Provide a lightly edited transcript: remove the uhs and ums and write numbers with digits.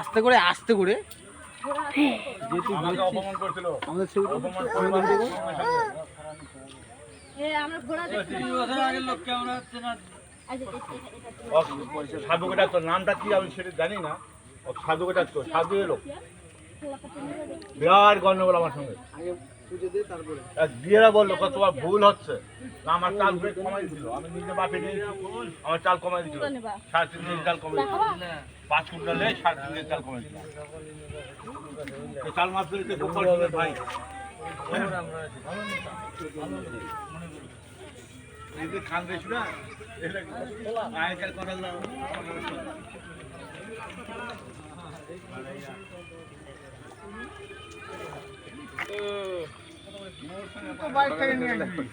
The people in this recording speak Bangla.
আস্তে করে আস্তে করে যেহেতু আমাকে অপমান করছিল আমাদের সেই অপমান সাধুকে ডাক্তার নামটা কি আমি সেটা জানি না। সাধুকে ডাক্তার সাধু এলো বিরাট গন্ডগোল আমার সঙ্গে। আগে পুজো দিয়ে তারপরে বিয়েরা বললো তোমার ভুল হচ্ছে না, আমার চাল কমাই দিল। আমি নিজে বাপে নিয়ে আমার চাল কমাই দিল, 3.5 কেজি চাল কমাই দিল। 5 কুইন্টালে 3.5 কেজি চাল কমাই দিল। চাল মাছ ফেলতে খুব কষ্ট ভাই। খান বেশি না আগেকার কথা বাইক থেকে নিয়ে আসবি।